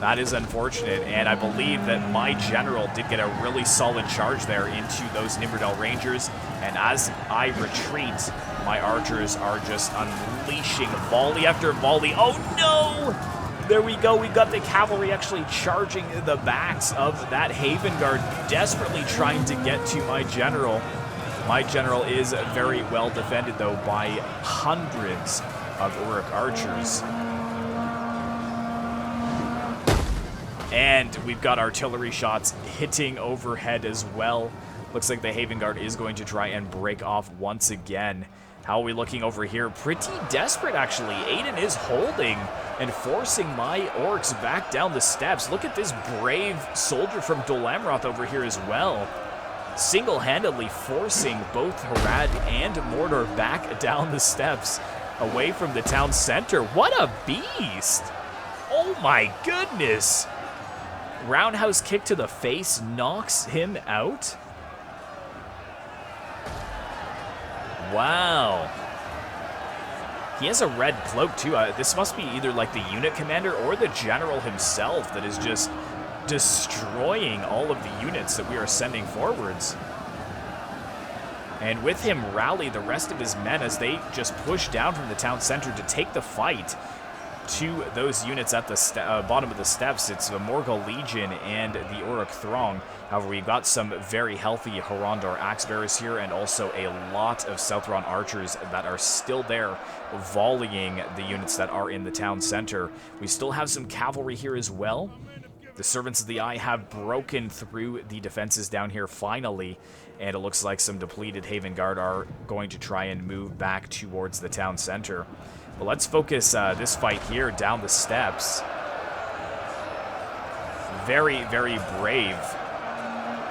That is unfortunate, and I believe that my general did get a really solid charge there into those Nimberdal Rangers, and as I retreat, my archers are just unleashing volley after volley. Oh no! There we go, we got the cavalry actually charging the backs of that Haven Guard, desperately trying to get to my general. My general is very well defended, though, by hundreds of Uruk archers. And we've got artillery shots hitting overhead as well. Looks like the Haven Guard is going to try and break off once again. How are we looking over here? Pretty desperate, actually. Aiden is holding and forcing my orcs back down the steps. Look at this brave soldier from Dol Amroth over here as well. Single-handedly forcing both Harad and Mordor back down the steps away from the town center. What a beast! Oh my goodness! Roundhouse kick to the face knocks him out. Wow. He has a red cloak too. This must be either like the unit commander or the general himself that is just destroying all of the units that we are sending forwards. And with him rally the rest of his men as they just push down from the town center to take the fight. to those units at the bottom of the steps. It's the Morgul Legion and the Uruk Throng. However, we've got some very healthy Horondor Axe Bearers here, and also a lot of Southron archers that are still there, volleying the units that are in the town center. We still have some cavalry here as well. The Servants of the Eye have broken through the defenses down here finally, and it looks like some depleted Haven Guard are going to try and move back towards the town center. But let's focus this fight here down the steps. Very, very brave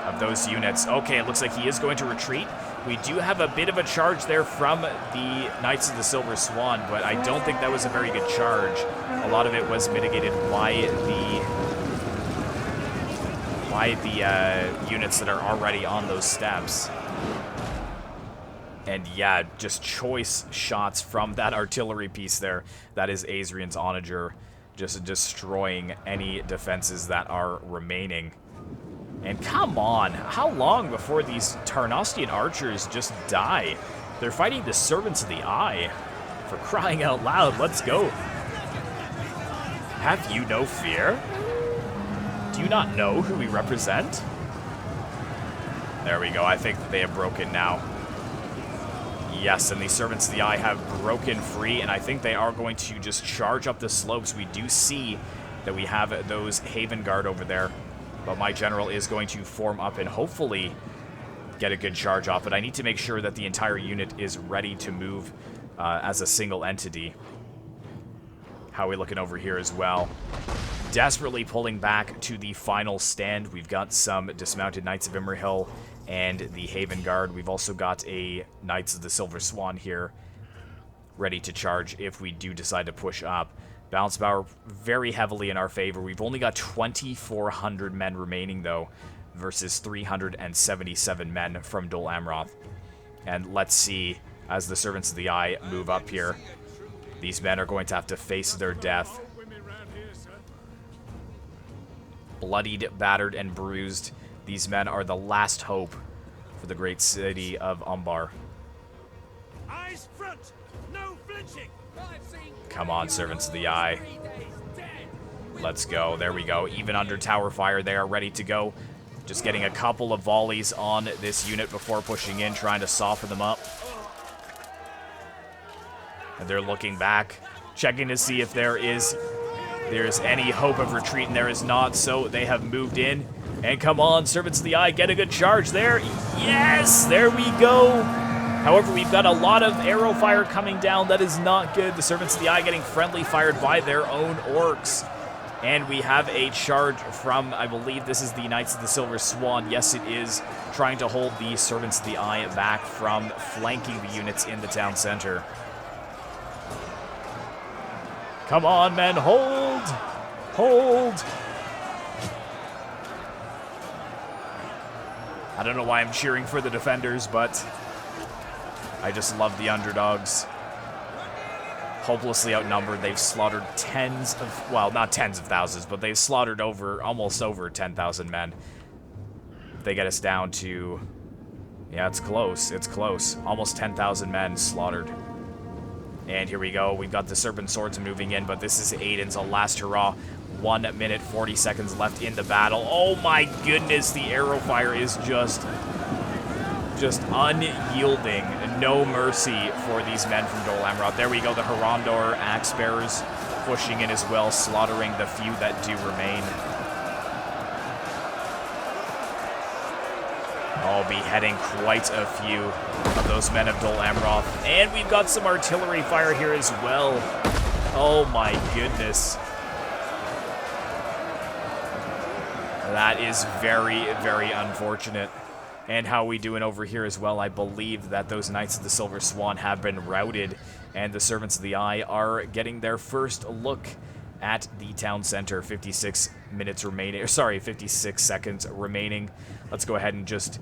of those units. Okay, it looks like he is going to retreat. We do have a bit of a charge there from the Knights of the Silver Swan, but I don't think that was a very good charge. A lot of it was mitigated by the units that are already on those steps. And yeah, just choice shots from that artillery piece there. That is Azrian's Onager, just destroying any defenses that are remaining. And come on, how long before these Tarnostian archers just die? They're fighting the Servants of the Eye. For crying out loud, let's go. Have you no fear? Do you not know who we represent? There we go, I think that they have broken now. Yes, and the Servants of the Eye have broken free, and I think they are going to just charge up the slopes. We do see that we have those Haven Guard over there, but my general is going to form up and hopefully get a good charge off, but I need to make sure that the entire unit is ready to move as a single entity. How are we looking over here as well? Desperately pulling back to the final stand. We've got some dismounted Knights of Imrahil and the Haven Guard. We've also got a Knights of the Silver Swan here, ready to charge if we do decide to push up. Balance power very heavily in our favor. We've only got 2,400 men remaining, though, versus 377 men from Dol Amroth. And let's see, as the Servants of the Eye move up here, these men are going to have to face their death. Bloodied, battered, and bruised, these men are the last hope for the great city of Umbar. Eyes front, no flinching. Come on, Servants of the Eye. Let's go. There we go. Even under tower fire, they are ready to go. Just getting a couple of volleys on this unit before pushing in, trying to soften them up. And they're looking back, checking to see if there's any hope of retreat, and there is not, so they have moved in. And come on, Servants of the Eye, get a good charge there. Yes, there we go. However, we've got a lot of arrow fire coming down. That is not good. The Servants of the Eye getting friendly fired by their own orcs. And we have a charge from, I believe this is the Knights of the Silver Swan. Yes, it is, trying to hold the Servants of the Eye back from flanking the units in the town center. Come on, men, hold! Hold! I don't know why I'm cheering for the defenders, but I just love the underdogs. Hopelessly outnumbered. They've slaughtered tens of, well, not tens of thousands, but they've slaughtered almost over 10,000 men. They get us down to, yeah, it's close. It's close. Almost 10,000 men slaughtered. And here we go. We've got the Serpent Swords moving in, but this is Aiden's last hurrah. 1 minute, 40 seconds left in the battle. Oh my goodness, the arrow fire is just unyielding. No mercy for these men from Dol Amroth. There we go, the Horondor Axe Bearers pushing in as well, slaughtering the few that do remain. Oh, beheading quite a few of those men of Dol Amroth. And we've got some artillery fire here as well. Oh my goodness. That is very, very unfortunate. And how are we doing over here as well? I believe that those Knights of the Silver Swan have been routed, and the Servants of the Eye are getting their first look at the town center. 56 minutes remaining, sorry, 56 seconds remaining. Let's go ahead and just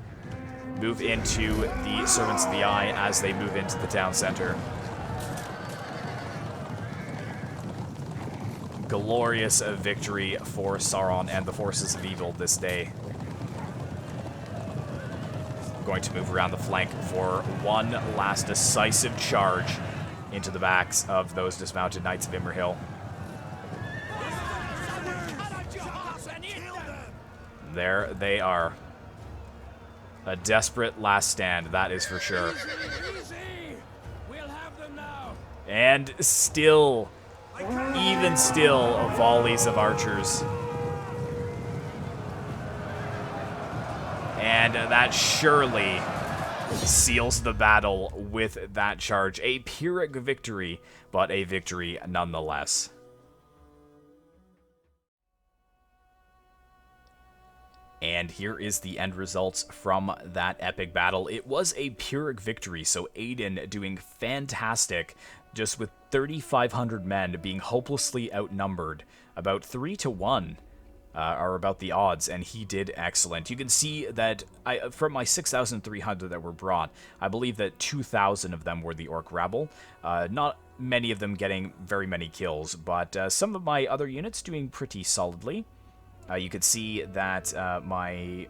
move into the Servants of the Eye as they move into the town center. Glorious victory for Sauron and the forces of evil this day. Going to move around the flank for one last decisive charge into the backs of those dismounted Knights of Imrahil. There they are. A desperate last stand, that is for sure. Easy! We'll have them now. And still, even still, volleys of archers. And that surely seals the battle with that charge. A Pyrrhic victory, but a victory nonetheless. And here is the end results from that epic battle. It was a Pyrrhic victory, so Aiden doing fantastic, just with 3,500 men being hopelessly outnumbered. About 3 to 1 are about the odds, and he did excellent. You can see that from my 6,300 that were brought, I believe that 2,000 of them were the Orc Rabble. Not many of them getting very many kills, but some of my other units doing pretty solidly. You could see that my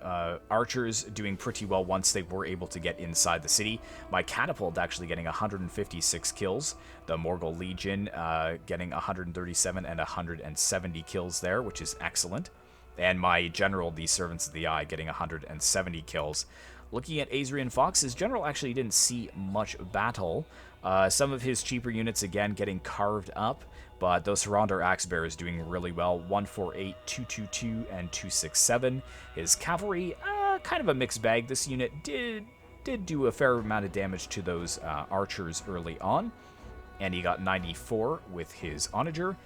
archers doing pretty well once they were able to get inside the city. My catapult actually getting 156 kills. The Morgul Legion getting 137 and 170 kills there, which is excellent. And my general, the Servants of the Eye, getting 170 kills. Looking at Azrian Fox, his general actually didn't see much battle. Some of his cheaper units, again, getting carved up. But those Surrender Axe Bearers doing really well. 148, 222, and 267. His cavalry, kind of a mixed bag. This unit did do a fair amount of damage to those archers early on. And he got 94 with his Onager.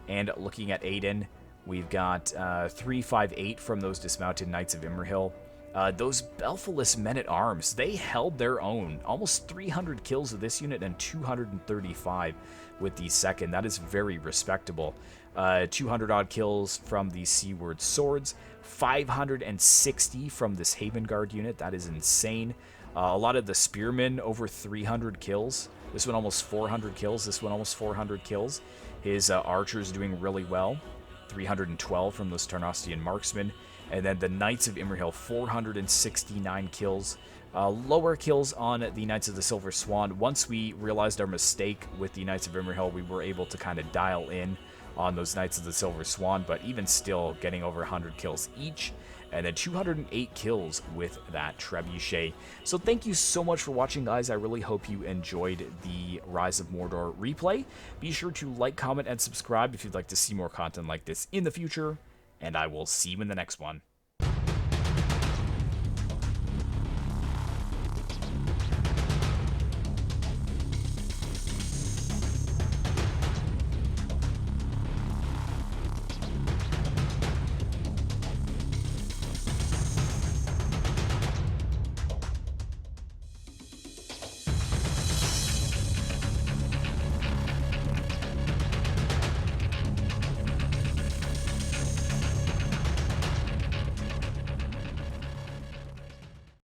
And looking at Aiden, we've got 358 from those dismounted Knights of Imrahil. Those Belfalus men-at-arms, they held their own. Almost 300 kills of this unit and 235 with the second. That is very respectable. 200-odd kills from the Seaward Swords. 560 from this Haven Guard unit. That is insane. A lot of the Spearmen, over 300 kills. This one almost 400 kills. This one almost 400 kills. His archers doing really well. 312 from those Tarnostian Marksmen. And then the Knights of Imrahil, 469 kills. Lower kills on the Knights of the Silver Swan. Once we realized our mistake with the Knights of Imrahil, we were able to kind of dial in on those Knights of the Silver Swan, but even still getting over 100 kills each. And then 208 kills with that Trebuchet. So thank you so much for watching, guys. I really hope you enjoyed the Rise of Mordor replay. Be sure to like, comment, and subscribe if you'd like to see more content like this in the future. And I will see you in the next one.